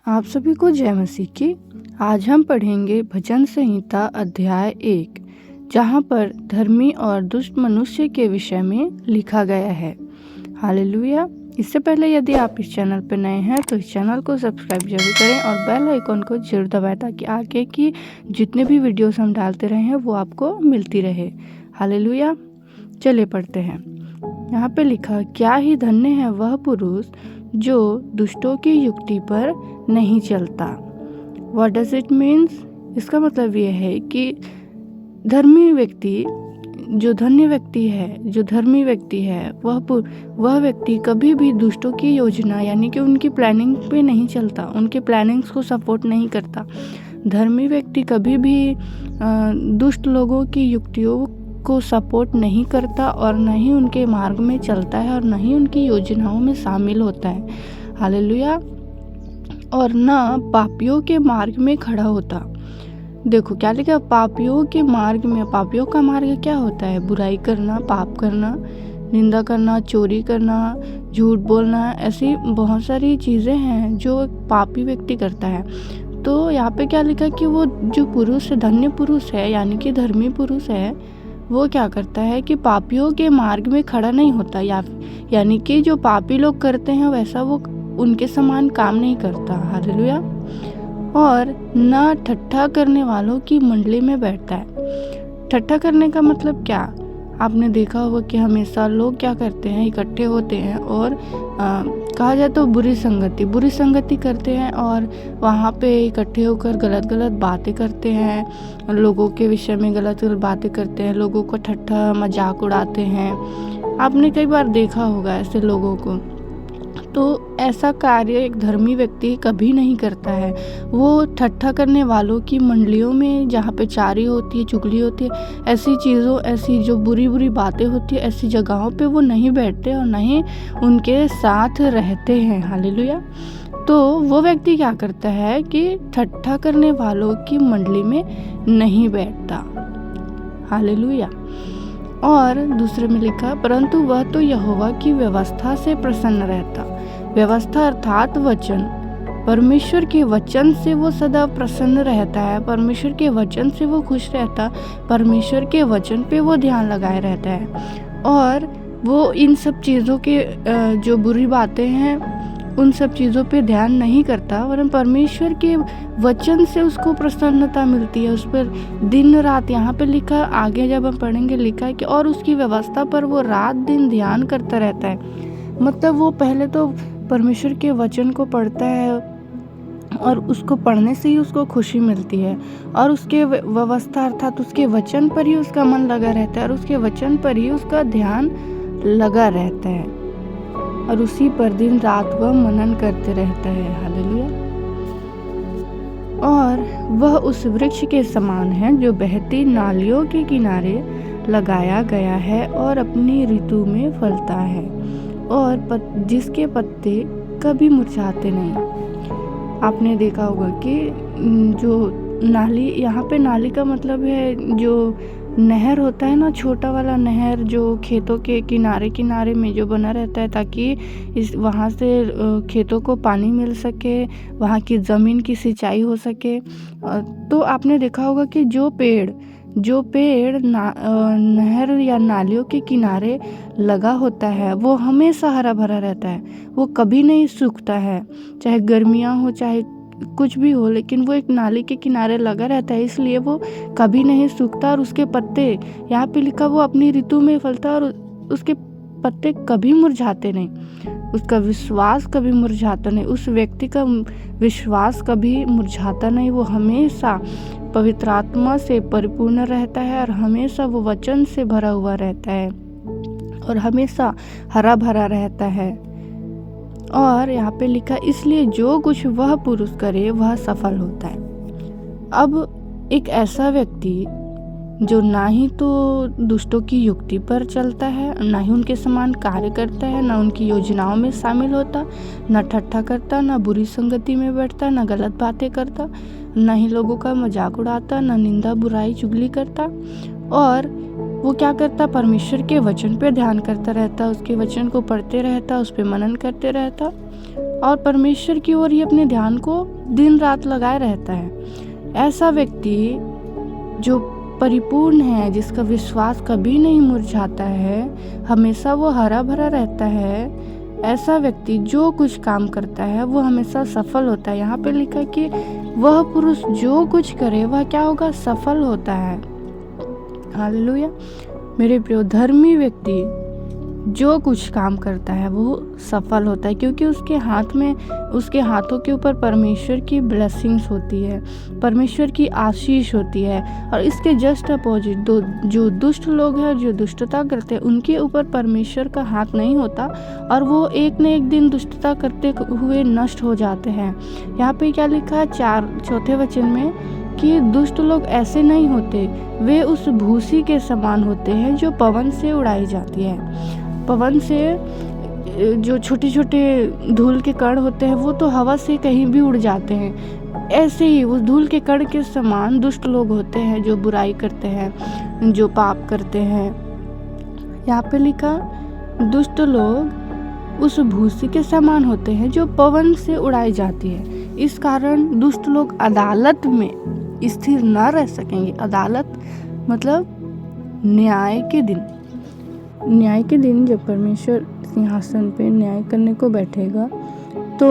आप सभी को जय मसीह की। आज हम पढ़ेंगे भजन संहिता अध्याय 1, जहाँ पर धर्मी और दुष्ट मनुष्य के विषय में लिखा गया है। हालेलुया। इससे पहले यदि आप इस चैनल पर नए हैं तो इस चैनल को सब्सक्राइब जरूर करें और बेल आइकॉन को जरूर दबाएं ताकि आगे की जितने भी वीडियोस हम डालते रहे हैं वो आपको मिलती रहे। हालेलुया। चलिए पढ़ते हैं। यहाँ पे लिखा, क्या ही धन्य है वह पुरुष जो दुष्टों की युक्ति पर नहीं चलता। What does it means? इसका मतलब ये है कि धर्मी व्यक्ति, जो धन्य व्यक्ति है, जो धर्मी व्यक्ति है, वह व्यक्ति कभी भी दुष्टों की योजना यानी कि उनकी प्लानिंग पे नहीं चलता, उनके प्लानिंग्स को सपोर्ट नहीं करता। धर्मी व्यक्ति कभी भी दुष्ट लोगों की युक्तियों को सपोर्ट नहीं करता और न ही उनके मार्ग में चलता है और न ही उनकी योजनाओं में शामिल होता है। हालेलुया। और न पापियों के मार्ग में खड़ा होता। देखो क्या लिखा, पापियों के मार्ग में। पापियों का मार्ग क्या होता है? बुराई करना, पाप करना, निंदा करना, चोरी करना, झूठ बोलना, ऐसी बहुत सारी चीज़ें हैं जो पापी व्यक्ति करता है। तो यहाँ पे क्या लिखा कि वो जो पुरुष है, धन्य पुरुष है यानी कि धर्मी पुरुष है, वो क्या करता है कि पापियों के मार्ग में खड़ा नहीं होता, यानी कि जो पापी लोग करते हैं वैसा वो उनके समान काम नहीं करता। हालेलुया। और ना ठट्ठा करने वालों की मंडली में बैठता है। ठट्ठा करने का मतलब क्या? आपने देखा होगा कि हमेशा लोग क्या करते हैं, इकट्ठे होते हैं और कहा जाए तो बुरी संगति करते हैं और वहाँ पे इकट्ठे होकर गलत बातें करते हैं, लोगों के विषय में गलत बातें करते हैं, लोगों को ठट्ठा मजाक उड़ाते हैं। आपने कई बार देखा होगा ऐसे लोगों को। तो ऐसा कार्य एक धर्मी व्यक्ति कभी नहीं करता है। वो ठट्ठा करने वालों की मंडलियों में, जहाँ पे चारी होती है, चुगली होती है, ऐसी जो बुरी बातें होती है, ऐसी जगहों पे वो नहीं बैठते और नहीं उनके साथ रहते हैं। हालेलुया। तो वो व्यक्ति क्या करता है कि ठट्ठा करने वालों की मंडली में नहीं बैठता। हालेलुया। और दूसरे में लिखा, परंतु वह तो यहोवा की व्यवस्था से प्रसन्न रहता। व्यवस्था अर्थात वचन, परमेश्वर के वचन से वो सदा प्रसन्न रहता है, परमेश्वर के वचन से वो खुश रहता, परमेश्वर के वचन पे वो ध्यान लगाए रहता है और वो इन सब चीज़ों के जो बुरी बातें हैं उन सब चीज़ों पे ध्यान नहीं करता, वरन परमेश्वर के वचन से उसको प्रसन्नता मिलती है, उस पर दिन रात। यहाँ पे लिखा, आगे जब हम पढ़ेंगे लिखा है कि और उसकी व्यवस्था पर वो रात दिन ध्यान करता रहता है। मतलब वो पहले तो परमेश्वर के वचन को पढ़ता है और उसको पढ़ने से ही उसको खुशी मिलती है और उसके व्यवस्था अर्थात उसके वचन पर ही उसका मन लगा रहता है और उसके वचन पर ही उसका ध्यान लगा रहता है और उसी पर दिन रात वह मनन करते रहता है। हालेलुया। और वह उस वृक्ष के समान है जो बहती नालियों के किनारे लगाया गया है और अपनी ऋतु में फलता है और जिसके पत्ते कभी मुरझाते नहीं। आपने देखा होगा कि जो नाली, यहाँ पे नाली का मतलब है जो नहर होता है ना, छोटा वाला नहर जो खेतों के किनारे में जो बना रहता है ताकि वहाँ से खेतों को पानी मिल सके, वहाँ की ज़मीन की सिंचाई हो सके। तो आपने देखा होगा कि जो पेड़ नहर या नालियों के किनारे लगा होता है वो हमेशा हरा भरा रहता है, वो कभी नहीं सूखता है, चाहे गर्मियाँ हो चाहे कुछ भी हो, लेकिन वो एक नाली के किनारे लगा रहता है, इसलिए वो कभी नहीं सूखता। और उसके पत्ते, यहाँ पे लिखा, वो अपनी ऋतु में फलता और उसके पत्ते कभी मुरझाते नहीं, उसका विश्वास कभी मुरझाता नहीं, उस व्यक्ति का विश्वास कभी मुरझाता नहीं। वो हमेशा पवित्र आत्मा से परिपूर्ण रहता है और हमेशा वो वचन से भरा हुआ रहता है और हमेशा हरा भरा रहता है। और यहाँ पे लिखा, इसलिए जो कुछ वह पुरुष करे वह सफल होता है। अब एक ऐसा व्यक्ति जो ना ही तो दुष्टों की युक्ति पर चलता है, ना ही उनके समान कार्य करता है, ना उनकी योजनाओं में शामिल होता, ना ठट्ठा करता, ना बुरी संगति में बैठता, ना गलत बातें करता, ना ही लोगों का मजाक उड़ाता, ना निंदा बुराई चुगली करता। और वो क्या करता? परमेश्वर के वचन पे ध्यान करता रहता, उसके वचन को पढ़ते रहता, उस पे मनन करते रहता और परमेश्वर की ओर ही अपने ध्यान को दिन रात लगाए रहता है। ऐसा व्यक्ति जो परिपूर्ण है, जिसका विश्वास कभी नहीं मुरझाता है, हमेशा वो हरा भरा रहता है, ऐसा व्यक्ति जो कुछ काम करता है वो हमेशा सफल होता है। यहाँ पे लिखा है कि वह पुरुष जो कुछ करे वह क्या होगा, सफल होता है। हालेलुया। मेरे प्रिय, धर्मी व्यक्ति जो कुछ काम करता है वो सफल होता है, क्योंकि उसके हाथों के ऊपर परमेश्वर की ब्लेसिंग्स होती है, परमेश्वर की आशीष होती है। और इसके जस्ट अपोजिट जो दुष्ट लोग हैं, जो दुष्टता करते हैं, उनके ऊपर परमेश्वर का हाथ नहीं होता और वो एक न एक दिन दुष्टता करते हुए नष्ट हो जाते हैं। यहाँ पे क्या लिखा है 4 वचन में कि दुष्ट लोग ऐसे नहीं होते, वे उस भूसी के समान होते हैं जो पवन से उड़ाई जाती है। पवन से जो छोटे छोटे धूल के कण होते हैं वो तो हवा से कहीं भी उड़ जाते हैं, ऐसे ही उस धूल के कण के समान दुष्ट लोग होते हैं जो बुराई करते हैं, जो पाप करते हैं। यहाँ पे लिखा दुष्ट लोग उस भूसी के समान होते हैं जो पवन से उड़ाई जाती है। इस कारण दुष्ट लोग अदालत में स्थिर न रह सकेंगे। अदालत मतलब न्याय के दिन जब परमेश्वर सिंहासन पे न्याय करने को बैठेगा तो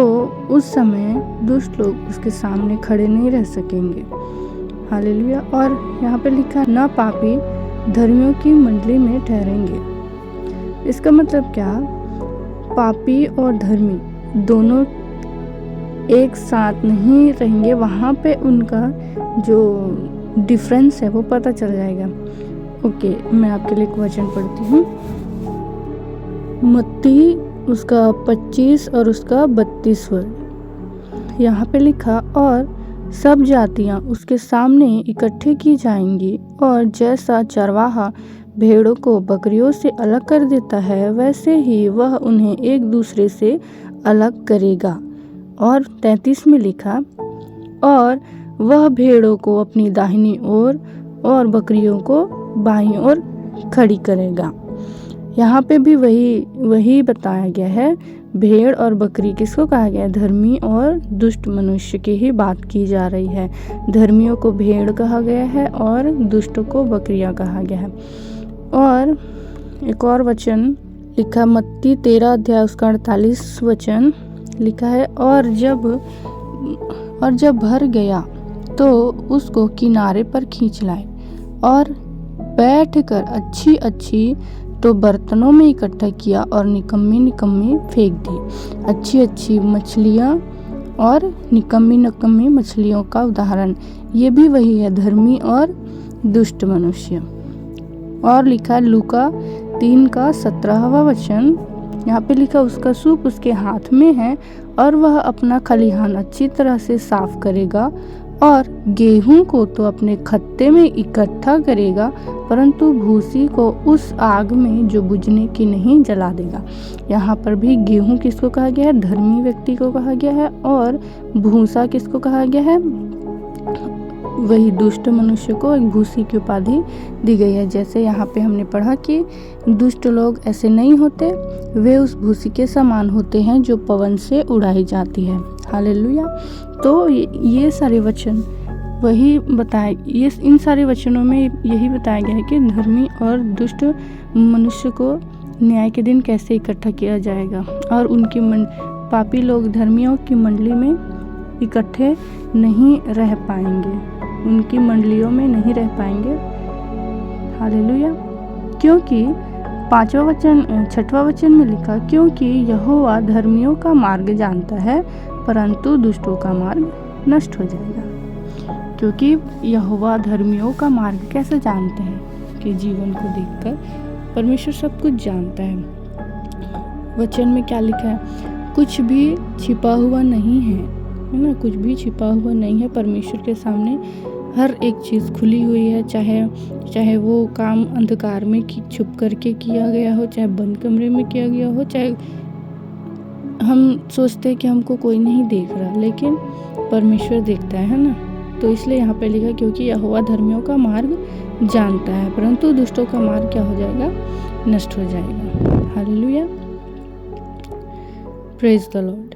उस समय दुष्ट लोग उसके सामने खड़े नहीं रह सकेंगे। हालेलुया। और यहाँ पे लिखा न पापी धर्मियों की मंडली में ठहरेंगे। इसका मतलब क्या, पापी और धर्मी दोनों एक साथ नहीं रहेंगे, वहाँ पे उनका जो डिफरेंस है वो पता चल जाएगा। ओके, मैं आपके लिए एक वचन पढ़ती हूँ। मत्ती उसका 25 और उसका 32 वर्ड। यहाँ पे लिखा और सब जातियाँ उसके सामने इकट्ठे की जाएंगी, और जैसा चरवाहा भेड़ों को बकरियों से अलग कर देता है वैसे ही वह उन्हें एक दूसरे से अलग करेगा। और 33 में लिखा और वह भेड़ों को अपनी दाहिनी ओर और बकरियों को बाईं ओर खड़ी करेगा। यहाँ पे भी वही बताया गया है। भेड़ और बकरी किसको कहा गया है, धर्मी और दुष्ट मनुष्य की ही बात की जा रही है। धर्मियों को भेड़ कहा गया है और दुष्टों को बकरियां कहा गया है। और एक और वचन लिखा मत्ती 13 अध्याय उसका 48 वचन लिखा है और जब भर गया तो उसको किनारे पर खींच लाए और बैठकर अच्छी तो बर्तनों में इकट्ठा किया और निकम्मी फेंक दी। अच्छी मछलियाँ और निकम्मी मछलियों का उदाहरण ये भी वही है, धर्मी और दुष्ट मनुष्य। और लिखा लूका 3 का 17वां वचन। यहाँ पे लिखा उसका सूप उसके हाथ में है और वह अपना खलिहान अच्छी तरह से साफ करेगा और गेहूं को तो अपने खत्ते में इकट्ठा करेगा, परंतु भूसी को उस आग में जो बुझने की नहीं जला देगा। यहाँ पर भी गेहूं किसको कहा गया है, धर्मी व्यक्ति को कहा गया है, और भूसा किसको कहा गया है, वही दुष्ट मनुष्य को एक भूसी की उपाधि दी गई है। जैसे यहाँ पे हमने पढ़ा कि दुष्ट लोग ऐसे नहीं होते, वे उस भूसी के समान होते हैं जो पवन से उड़ाई जाती है। हालेलुया। तो ये सारे वचन वही बताए, इन सारे वचनों में यही बताया गया है कि धर्मी और दुष्ट मनुष्य को न्याय के दिन कैसे इकट्ठा किया जाएगा, और उनकी पापी लोग धर्मियों की मंडली में इकट्ठे नहीं रह पाएंगे, उनकी मंडलियों में नहीं रह पाएंगे। हालेलुया। क्योंकि 6वां वचन में लिखा क्योंकि यहोवा धर्मियों का मार्ग जानता है परंतु दुष्टों का मार्ग नष्ट हो जाएगा। क्योंकि यहोवा धर्मियों का मार्ग कैसे जानते हैं कि जीवन को देखकर परमेश्वर सब कुछ जानता है। वचन में क्या लिखा है, कुछ भी छिपा हुआ नहीं है ना, कुछ भी छिपा हुआ नहीं है। परमेश्वर के सामने हर एक चीज़ खुली हुई है, चाहे वो काम अंधकार में छुप करके किया गया हो, चाहे बंद कमरे में किया गया हो, चाहे हम सोचते हैं कि हमको कोई नहीं देख रहा, लेकिन परमेश्वर देखता है ना। तो इसलिए यहाँ पे लिखा क्योंकि यहोवा धर्मियों का मार्ग जानता है परंतु दुष्टों का मार्ग क्या हो जाएगा, नष्ट हो जाएगा। Hallelujah, praise the Lord.